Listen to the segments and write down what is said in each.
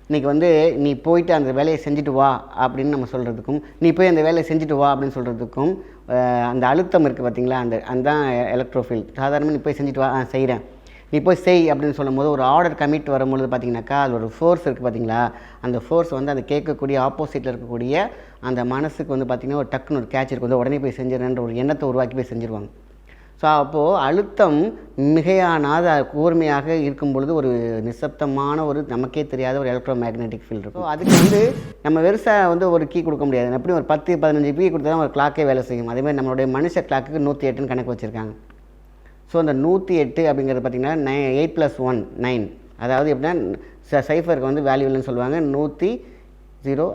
இன்றைக்கி வந்து நீ போயிட்டு அந்த வேலையை செஞ்சுட்டு வா அப்படின்னு நம்ம சொல்கிறதுக்கும், நீ போய் அந்த வேலையை செஞ்சுட்டு வா அப்படின்னு சொல்கிறதுக்கும் அந்த அழுத்தம் இருக்குது பார்த்திங்களா, அதுதான் எலக்ட்ரோஃபீல்ட். சாதாரணமாக நீ போய் செஞ்சுட்டு வா, செய்கிறேன், நீ போய் செய் அப்படின்னு சொல்லும்போது ஒரு ஆர்டர் கமிட் வரும்பொழுது பார்த்திங்கனாக்கா அது ஒரு ஃபோர்ஸ் இருக்குது பார்த்திங்களா, அந்த ஃபோர்ஸ் வந்து அந்த கேட்கக்கூடிய ஆப்போசிட்டில் இருக்கக்கூடிய அந்த மனசுக்கு வந்து பார்த்திங்கன்னா ஒரு டக்குன்னு ஒரு கேட்ச் இருக்குது, உடனே போய் செஞ்சிடறேன்ற ஒரு எண்ணத்தை உருவாக்கி போய் செஞ்சுருவாங்க. ஸோ அப்போது அழுத்தம் மிகையானாத கூர்மையாக இருக்கும் பொழுது ஒரு நிசப்தமான ஒரு நமக்கே தெரியாத ஒரு எலக்ட்ரோ மேக்னெட்டிக் ஃபீல்டு இருக்கும். அதுக்கு வந்து நம்ம வெறுசாக வந்து ஒரு கீ கொடுக்க முடியாது. எப்படி ஒரு 10-15 கீ கொடுத்தா தான் ஒரு கிளாக்கே வேலை செய்யும். அதேமாதிரி நம்மளுடைய மனுஷ கிளாக்கு 108ன்னு கணக்கு வச்சுருக்காங்க. ஸோ அந்த 108 அப்படிங்கிறது பார்த்திங்கன்னா 8 + 1 9. அதாவது எப்படின்னா சைஃபருக்கு வந்து வேல்யூ இல்லைன்னு சொல்லுவாங்க. 100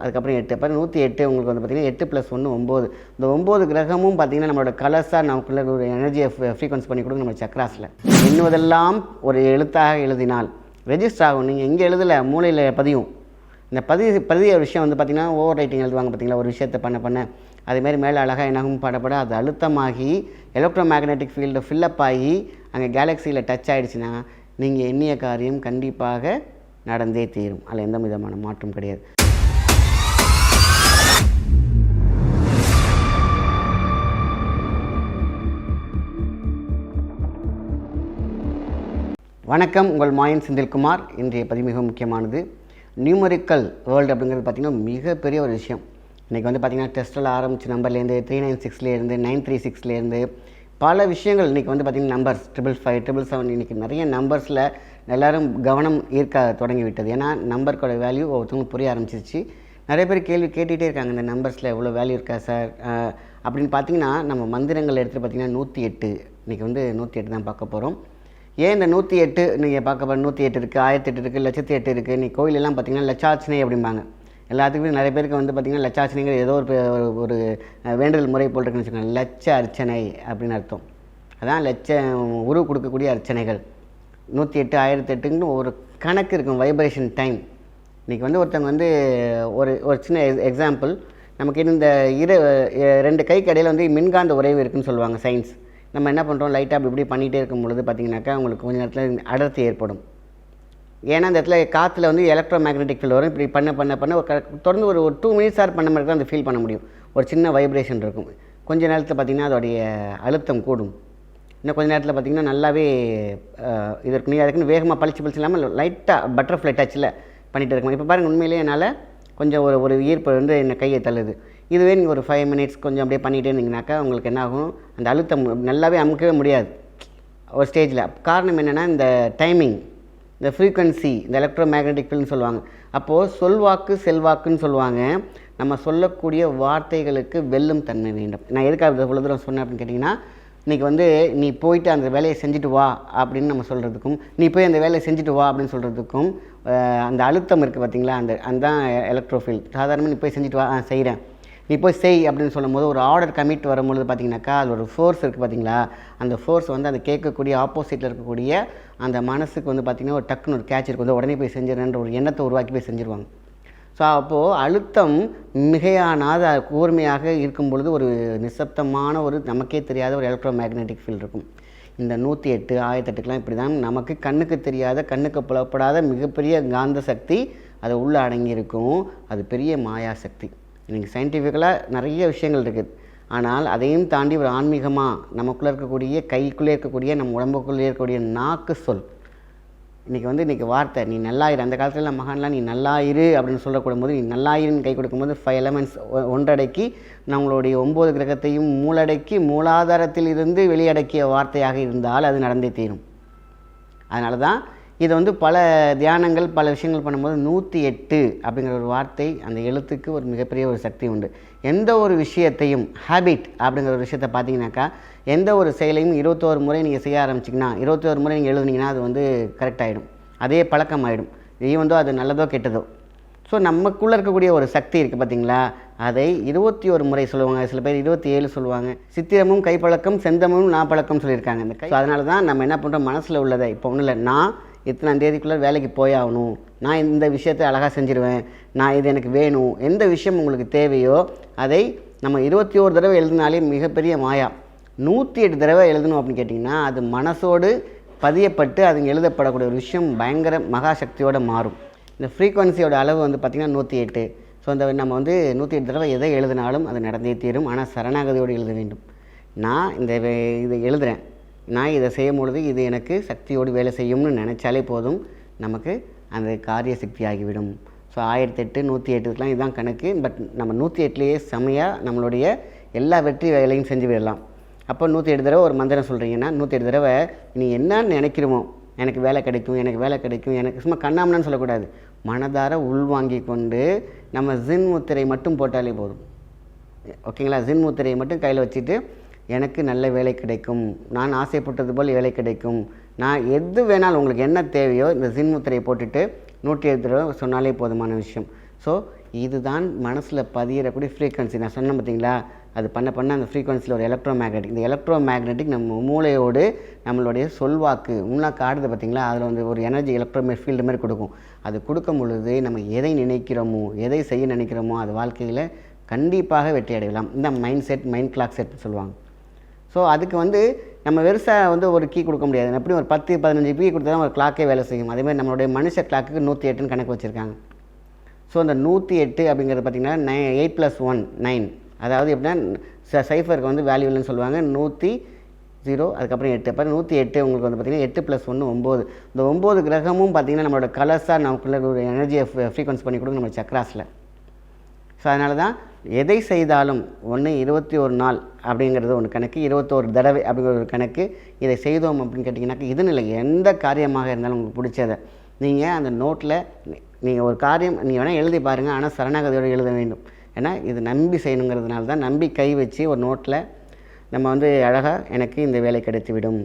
அதுக்கப்புறம் 8. அப்புறம் 108 உங்களுக்கு வந்து பார்த்திங்கன்னா 8 + 1 9. இந்த 9 கிரகமும் பார்த்திங்கன்னா நம்மளோட கலர்ஸாக நமக்குள்ள ஒரு எனர்ஜியை ஃப்ரீக்வன்சி பண்ணி கொடுங்க நம்ம சக்ராஸில். எண்ணுவதெல்லாம் ஒரு எழுத்தாக எழுதினால் ரெஜிஸ்டர் ஆகும். நீங்கள் எங்கே எழுதலை, மூளையில் பதியும். இந்த பதிய விஷயம் வந்து பார்த்திங்கன்னா ஓவர் ரைட்டிங் எழுதுவாங்க பார்த்திங்களா, ஒரு விஷயத்தை பண்ண அதேமாதிரி மேலே அழகாக என்னாகும் படப்பட அது அழுத்தமாகி எலக்ட்ரோ மேக்னெட்டிக் ஃபீல்டு ஃபில்லப் ஆகி அங்கே கேலக்ஸியில் டச் ஆகிடுச்சுன்னா நீங்கள் எண்ணிய காரியம் கண்டிப்பாக நடந்தே தீரும். அதில் எந்த விதமான மாற்றம் கிடையாது. வணக்கம், உங்கள் மாயன் செந்தில்குமார். இன்றைய பதிவு மிக முக்கியமானது. நியூமரிக்கல் வேர்ல்டு அப்படிங்கிறது பார்த்திங்கன்னா மிகப்பெரிய ஒரு விஷயம். இன்றைக்கி வந்து பார்த்திங்கன்னா டெஸ்ட்டில் ஆரம்பித்த நம்பர்லேருந்து 396லேருந்து 936லேருந்து பல விஷயங்கள் இன்றைக்கி வந்து பார்த்திங்கன்னா நம்பர்ஸ் 555 777 இன்றைக்கி நிறைய நம்பர்ஸில் எல்லோரும் கவனம் ஈர்க்க தொடங்கிவிட்டது. ஏன்னா நம்பருக்கோட வேல்யூ ஒவ்வொருத்தவங்களும் புரிய ஆரம்பிச்சிருச்சு. நிறைய பேர் கேள்வி கேட்டுகிட்டே இருக்காங்க, இந்த நம்பர்ஸில் எவ்வளோ வேல்யூ இருக்கா சார் அப்படின்னு பார்த்திங்கன்னா நம்ம மந்திரங்கள் எடுத்துகிட்டு பார்த்திங்கன்னா 108 இன்றைக்கி வந்து 108 தான் பார்க்க போகிறோம். ஏன் இந்த 108 நீங்கள் பார்க்க போகிற 108 இருக்குது, 1008 இருக்குது, 1008 இருக்குது. நீ கோயிலெல்லாம் பார்த்திங்கன்னா லட்சார்ச்சனை அப்படிம்பாங்க. எல்லாத்துக்குமே நிறைய பேருக்கு வந்து பார்த்திங்கன்னா லட்சார்ச்சனைங்கிற ஏதோ ஒரு வேண்டுதல் முறை போல் இருக்குன்னு வச்சுக்கோங்க. லட்ச அர்ச்சனை அப்படின்னு அர்த்தம். அதான் உருவு கொடுக்கக்கூடிய அர்ச்சனைகள். 108 1008ன்னு ஒரு கணக்கு இருக்கும், வைப்ரேஷன் டைம். இன்றைக்கி வந்து ஒருத்தவங்க வந்து ஒரு சின்ன எக்ஸாம்பிள், நமக்கு இந்த 2 கைக்கு இடையில் வந்து மின்காந்த உறைவு இருக்குதுன்னு சொல்லுவாங்க சயின்ஸ். நம்ம என்ன பண்ணுறோம், லைட்டாக அப்படி இப்படி பண்ணிகிட்டே இருக்கும் பொழுது பார்த்திங்கனாக்கா உங்களுக்கு கொஞ்சம் நேரத்தில் அடர்த்தி ஏற்படும். ஏன்னா அந்த இடத்துல காற்றுல வந்து எலக்ட்ரோ மேக்னெட்டிக் ஃபீல்டு வரும். இப்படி பண்ண தொடர்ந்து ஒரு 2 மினிட்ஸ் பண்ண மாதிரி தான் அந்த ஃபீல் பண்ண முடியும். ஒரு சின்ன வைப்ரேஷன் இருக்கும். கொஞ்ச நேரத்தில் பார்த்திங்கன்னா அதோடைய அழுத்தம் கூடும். இன்னும் கொஞ்சம் நேரத்தில் பார்த்திங்கன்னா நல்லாவே அதுக்குன்னு வேகமாக பளிச்சு இல்லாமல் லைட்டாக பட்டர்ஃப்ளை டச்சில் பண்ணிகிட்டு இருக்கணும். இப்போ பாருங்கள், உண்மையிலேயே என்னால் கொஞ்சம் ஒரு ஈர்ப்பு வந்து என்னை கையை தள்ளுது. இதுவே நீங்கள் ஒரு 5 மினிட்ஸ் கொஞ்சம் அப்படியே பண்ணிகிட்டே இருந்தீங்கன்னாக்கா உங்களுக்கு என்ன ஆகும், அந்த அழுத்தம் நல்லாவே அமுக்கவே முடியாது ஒரு ஸ்டேஜில். காரணம் என்னென்னா இந்த டைமிங், இந்த ஃப்ரீக்வன்சி, இந்த எலக்ட்ரோ மேக்னெட்டிக் ஃபீல்டுன்னு சொல்லுவாங்க. அப்போது சொல்வாக்கு செல்வாக்குன்னு சொல்லுவாங்க. நம்ம சொல்லக்கூடிய வார்த்தைகளுக்கு வெல்லும் தன்மை வேண்டும். நான் எதுக்காக இவ்வளோ தூரம் சொன்னேன் அப்படின்னு கேட்டிங்கன்னா, இன்றைக்கி வந்து நீ போயிட்டு அந்த வேலையை செஞ்சுட்டு வா அப்படின்னு நம்ம சொல்கிறதுக்கும், நீ போய் அந்த வேலையை செஞ்சுட்டு வா அப்படின்னு சொல்கிறதுக்கும் அந்த அழுத்தம் இருக்குது பார்த்திங்களா, அதுதான் எலக்ட்ரோஃபீல்ட். சாதாரணமாக நீ போய் செஞ்சுட்டு வா, செய்கிறேன், நீ போய் செய் அப்படின்னு சொல்லும்போது ஒரு ஆர்டர் கமிட் வரும்பொழுது பார்த்திங்கனாக்கா அது ஒரு ஃபோர்ஸ் இருக்குது பார்த்திங்களா, அந்த ஃபோர்ஸ் வந்து அந்த கேட்கக்கூடிய ஆப்போசிட்டில் இருக்கக்கூடிய அந்த மனசுக்கு வந்து பார்த்திங்கன்னா ஒரு டக்குன்னு ஒரு கேட்ச் இருக்குது, உடனே போய் செஞ்சிடறேன்ற ஒரு எண்ணத்தை உருவாக்கி போய் செஞ்சுருவாங்க. ஸோ அப்போது அழுத்தம் மிகையானாத கூர்மையாக இருக்கும் பொழுது ஒரு நிசப்தமான ஒரு நமக்கே தெரியாத ஒரு எலக்ட்ரோ மேக்னெட்டிக் ஃபீல்டு இருக்கும். இந்த 108 1008க்கெலாம் இப்படி தான் நமக்கு கண்ணுக்கு தெரியாத, கண்ணுக்கு புலப்படாத மிகப்பெரிய காந்த சக்தி அது உள்ளே அடங்கியிருக்கும். அது பெரிய மாயா சக்தி. இன்றைக்கி சயின்டிஃபிக்கலாக நிறைய விஷயங்கள் இருக்குது. ஆனால் அதையும் தாண்டி ஒரு ஆன்மீகமாக நமக்குள்ளே இருக்கக்கூடிய, கைக்குள்ளே இருக்கக்கூடிய, நம்ம உடம்புக்குள்ளே இருக்கக்கூடிய நாக்கு சொல். இன்றைக்கி வார்த்தை, நீ நல்லாயிரு. அந்த காலத்தில் மகான்லாம் நீ நல்லாயிரு அப்படின்னு சொல்லக்கூடும்போது, நீ நல்லாயிருன்னு கை கொடுக்கும்போது 5 எலமெண்ட்ஸ் ஒன்றடக்கி நம்மளுடைய 9 கிரகத்தையும் மூலடக்கி மூலாதாரத்தில் இருந்து வெளியடக்கிய வார்த்தையாக இருந்தால் அது நடந்தே தீரும். அதனால தான் இதை வந்து பல தியானங்கள், பல விஷயங்கள் பண்ணும்போது 108 அப்படிங்கிற ஒரு வார்த்தை, அந்த எழுத்துக்கு ஒரு மிகப்பெரிய ஒரு சக்தி உண்டு. எந்த ஒரு விஷயத்தையும் ஹேபிட் அப்படிங்கிற ஒரு விஷயத்தை பார்த்தீங்கன்னாக்கா, எந்த ஒரு செயலையும் 21 முறை நீங்கள் செய்ய ஆரம்பிச்சிங்கன்னா, 21 முறை நீங்கள் எழுதுனீங்கன்னா அது வந்து கரெக்டாகிடும். அதே பழக்கமாகிடும். ஈவந்தோ அது நல்லதோ கெட்டதோ. ஸோ நமக்குள்ளே இருக்கக்கூடிய ஒரு சக்தி இருக்குது பார்த்திங்களா, அதை 21 முறை சொல்லுவாங்க. சில பேர் 27 சொல்லுவாங்க. சித்திரமும் கைப்பழக்கம், செந்தமும் நாப்பழக்கம் சொல்லியிருக்காங்க. இந்த ஸோ அதனால தான் நம்ம என்ன பண்ணுறோம், மனசில் உள்ளதை இப்போ ஒன்றும் இல்லை, நான் இத்தனாம் தேதிக்குள்ளே வேலைக்கு போயாகணும், நான் இந்த விஷயத்தை அழகாக செஞ்சுருவேன், நான் இது எனக்கு வேணும், எந்த விஷயம் உங்களுக்கு தேவையோ அதை நம்ம 21 தடவை எழுதினாலே மிகப்பெரிய மாயா. 108 தடவை எழுதணும் அப்படின்னு கேட்டிங்கன்னா அது மனசோடு பதியப்பட்டு அது எழுதப்படக்கூடிய ஒரு விஷயம் பயங்கர மகாசக்தியோடு மாறும். இந்த ஃப்ரீக்வன்சியோட அளவு வந்து பார்த்திங்கன்னா 108. ஸோ அந்த நம்ம வந்து 108 தடவை எதை எழுதினாலும் அது நடந்தே தீரும். ஆனால் சரணாகதியோடு எழுத வேண்டும். நான் இதை எழுதுகிறேன், நான் இதை செய்யும் பொழுது இது எனக்கு சக்தியோடு வேலை செய்யும்னு நினச்சாலே போதும், நமக்கு அந்த காரிய சக்தி ஆகிவிடும். ஸோ 1008 108லாம் இதுதான் கணக்கு. பட் நம்ம 108லேயே செமையாக நம்மளுடைய எல்லா வெற்றி வேலையும் செஞ்சு விடலாம். அப்போ 108 தடவை ஒரு மந்திரம் சொல்கிறீங்கன்னா 108 தடவை நீ என்னன்னு நினைக்கிறோமோ, எனக்கு வேலை கிடைக்கும், எனக்கு வேலை கிடைக்கும், எனக்கு சும்மா கண்ணாமனான்னு சொல்லக்கூடாது, மனதார உள்வாங்கி கொண்டு நம்ம ஜின் முத்திரை மட்டும் போட்டாலே போதும். ஓகேங்களா? ஜின் முத்திரையை மட்டும் கையில் வச்சுட்டு எனக்கு நல்ல வேலை கிடைக்கும், நான் ஆசைப்பட்டது போல் வேலை கிடைக்கும், நான் எது வேணாலும் உங்களுக்கு என்ன தேவையோ இந்த ஜின் முத்திரையை போட்டுட்டு 108 தடவை சொன்னாலே போதுமான விஷயம். ஸோ இதுதான் மனசில் பதியக்கூடிய ஃப்ரீக்வன்சி. நான் சொன்னேன் பார்த்தீங்களா, அது பண்ண அந்த ஃப்ரீக்வன்சியில் ஒரு எலக்ட்ரோ மேக்னெட்டிக், இந்த எலக்ட்ரோ மேக்னெட்டிக் நம்ம மூளையோடு நம்மளுடைய சொல்வாக்கு முன்னாக்கு ஆடுது பார்த்தீங்களா, அதில் வந்து ஒரு எனர்ஜி எலக்ட்ரோ ஃபீல்டு மாதிரி கொடுக்கும். அது கொடுக்கும் பொழுது நம்ம எதை நினைக்கிறோமோ, எதை செய்ய நினைக்கிறோமோ அது வாழ்க்கையில் கண்டிப்பாக வெற்றி அடையலாம். இந்த mind set, mind clock set சொல்லுவாங்க. ஸோ அதுக்கு வந்து நம்ம வெறுசாக வந்து ஒரு கீ கொடுக்க முடியாது. எப்படி ஒரு 10-15 கீ கொடுத்தா தான் ஒரு கிளாக்கே வேலை செய்யும். அதேமாதிரி நம்மளுடைய மனுஷ கிளாக்கு 108ன்னு கணக்கு வச்சுருக்காங்க. ஸோ அந்த 108 அப்படிங்கிறது பார்த்திங்கன்னா 8 + 1 9. அதாவது எப்படின்னா சைஃபருக்கு வந்து வேல்யூ இல்லைன்னு சொல்லுவாங்க. 100 அதுக்கப்புறம் 8. அப்புறம் 108 உங்களுக்கு வந்து பார்த்திங்கன்னா 8 + 1 9. இந்த 9 கிரகமும் பார்த்திங்கன்னா நம்மளோட கலர்ஸாக நமக்குள்ள ஒரு எனர்ஜியை ஃப்ரீக்வன்சி பண்ணி கொடுக்கும் நம்ம சக்ராஸில். ஸோ அதனால தான் எதை செய்தாலும் 21 நாள் அப்படிங்கிறது ஒன்று கணக்கு, 21 தடவை அப்படிங்கிற ஒரு கணக்கு. இதை செய்தோம் அப்படின்னு கேட்டிங்கனாக்கா இதுன்னு இல்லை, எந்த காரியமாக இருந்தாலும் உங்களுக்கு பிடிச்சதை நீங்கள் அந்த நோட்டில் நீங்கள் ஒரு காரியம் நீங்கள் வேணால் எழுதி பாருங்கள். ஆனால் சரணாகதியோடு எழுத வேண்டும். ஏன்னா இது நம்பி செய்யணுங்கிறதுனால தான். நம்பி கை வச்சு ஒரு நோட்டில் நம்ம வந்து அழகாக எனக்கு இந்த வேலை கிடைத்துவிடும்,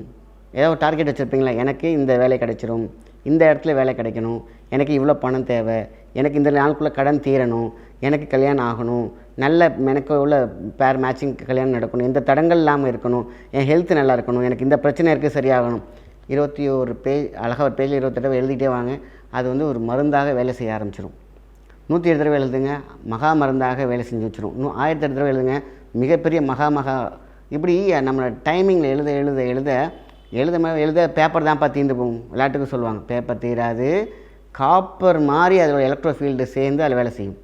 ஏதோ ஒரு டார்கெட் வச்சுருப்பீங்களா, எனக்கு இந்த வேலை கிடைச்சிரும், இந்த இடத்துல வேலை கிடைக்கணும், எனக்கு இவ்வளோ பணம் தேவை, எனக்கு இந்த நாளுக்குள்ளே கடன் தீரணும், எனக்கு கல்யாணம் ஆகணும், நல்ல எனக்கு உள்ள பேர் மேட்சிங் கல்யாணம் நடக்கணும், எந்த தடங்கள் இல்லாமல் இருக்கணும், என் ஹெல்த் நல்லா இருக்கணும், எனக்கு இந்த பிரச்சனை இருக்குது சரியாகணும். 21 பேஜ் அழகாக ஒரு பேஜில் 20 தடவை எழுதிட்டே வாங்க. அது வந்து ஒரு மருந்தாக வேலை செய்ய ஆரம்பிச்சிடும். 107 தடவை எழுதுங்க, மகா மருந்தாக வேலை செஞ்சு வச்சிடும். 1008 தடவை எழுதுங்க, மிகப்பெரிய மகா இப்படி நம்மளோட டைமிங்கில் எழுத பேப்பர் தான்ப்பா தீர்ந்து போகும். விளையாட்டுக்கு சொல்லுவாங்க, பேப்பர் தீராது, காப்பர் மாதிரி அதோட எலக்ட்ரோ ஃபீல்டு சேர்ந்து அதில் வேலை செய்யும்.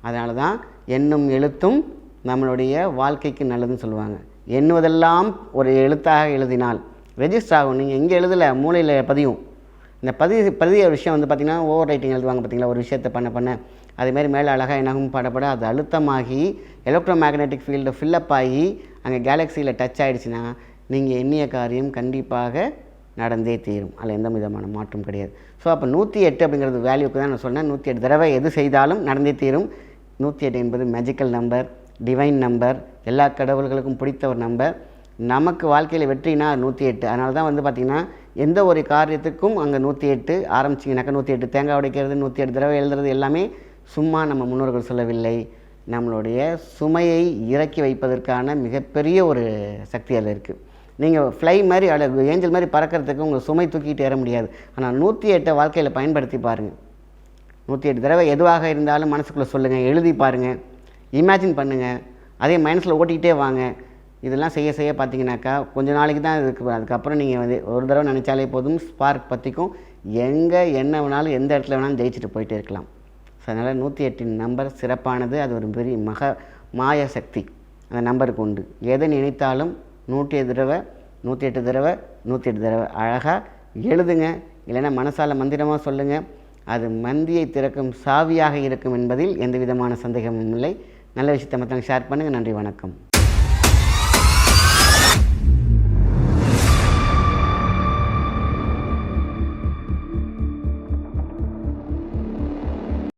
அதனால தான் எண்ணும் எழுத்தும் நம்மளுடைய வாழ்க்கைக்கு நல்லதுன்னு சொல்லுவாங்க. எண்ணுவதெல்லாம் ஒரு எழுத்தாக எழுதினால் ரெஜிஸ்டர் ஆகும். நீங்கள் எங்கே எழுதலை, மூளையில் பதியும். இந்த பதிய விஷயம் வந்து பார்த்திங்கன்னா ஓவர் ரைட்டிங் எழுதுவாங்க பார்த்திங்களா, ஒரு விஷயத்தை பண்ண அதேமாதிரி மேலே அழகாக என்னாகும் படப்பட அது அழுத்தமாகி எலக்ட்ரோ மேக்னெட்டிக் ஃபீல்டு ஃபில்லப் ஆகி அங்கே கேலக்ஸியில் டச் ஆகிடுச்சின்னா நீங்கள் எண்ணிய காரியம் கண்டிப்பாக நடந்தே தீரும். அதில் எந்த விதமான மாற்றம் கிடையாது. ஸோ அப்போ 108 அப்படிங்கிறது வேல்யூக்கு தான் நான் சொன்னேன். 108 தடவை எது செய்தாலும் நடந்தே தீரும். 108 என்பது மேஜிக்கல் நம்பர், டிவைன் நம்பர், எல்லா கடவுள்களுக்கும் பிடித்த ஒரு நம்பர். நமக்கு வாழ்க்கையில் வெற்றினா 108. அதனால தான் வந்து பார்த்திங்கன்னா எந்த ஒரு காரியத்துக்கும் அங்கே 108 ஆரம்பிச்சிங்கனாக்கா 108 தேங்காய் உடைக்கிறது, 108 தடவை எழுதுறது எல்லாமே சும்மா நம்ம முன்னோர்கள் சொல்லவில்லை. நம்மளுடைய சுமையை இறக்கி வைப்பதற்கான மிகப்பெரிய ஒரு சக்தி அதில் இருக்குது. நீங்கள் ஃப்ளை மாதிரி ஏஞ்சல் மாதிரி பறக்கிறதுக்கு உங்கள் சுமை தூக்கிட்டு ஏற முடியாது. ஆனால் 108 வாழ்க்கையில் பயன்படுத்தி பாருங்கள். 108 தடவை எதுவாக இருந்தாலும் மனசுக்குள்ளே சொல்லுங்கள், எழுதி பாருங்கள், இமேஜின் பண்ணுங்கள், அதே மைனஸில் ஓட்டிக்கிட்டே வாங்க. இதெல்லாம் செய்ய பார்த்தீங்கன்னாக்கா கொஞ்ச நாளைக்கு தான் இதுக்கு. அதுக்கப்புறம் நீங்கள் வந்து ஒரு தடவை நினச்சாலே போதும், ஸ்பார்க் பற்றிக்கும் எங்கே என்ன வேணாலும் எந்த இடத்துல வேணாலும் ஜெயிச்சுட்டு போயிட்டே இருக்கலாம். ஸோ அதனால் 108 நம்பர் சிறப்பானது. அது ஒரு பெரிய மாய சக்தி அந்த நம்பருக்கு உண்டு. எதை நினைத்தாலும் 108 தடவை அழகாக எழுதுங்க. இல்லைன்னா மனசால் மந்திரமாக சொல்லுங்கள். அது மந்தியை திறக்கும் சாவியாக இருக்கும் என்பதில் எந்த விதமான சந்தேகமும் இல்லை. நல்ல விஷயத்தை மற்றவங்க ஷேர் பண்ணுங்கள். நன்றி, வணக்கம்.